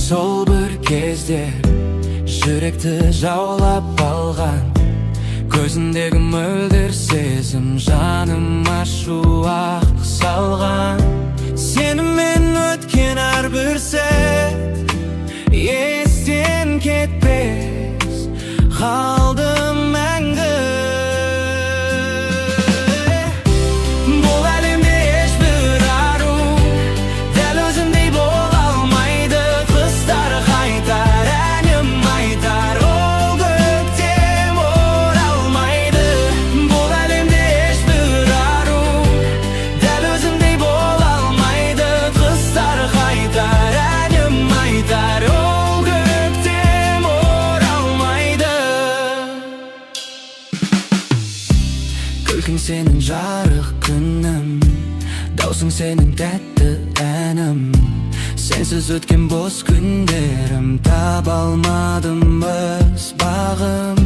сол бір кездер жүректі жаулап алған, көзіндегі мөлдір сезім жаныма шуақ салған. Сенімен өткен әрбір сәт естен кетпес қалды мәңгі. Бұл әлемде ешбір ару дәл өзімдей бола алмайды. Құстар қайтар, әнім айтар, ол көктем оралмайды. Бұл әлемде ешбір ару дәл өзімдей бола алмайды. Құстар қайтар, әнім айтар, ол көктем оралмайды. Күлкің сенің жарық күнім, даусың сенің тәтті әнім. Сенсіз өткен бос күндерім, таба алмадым өз бағым.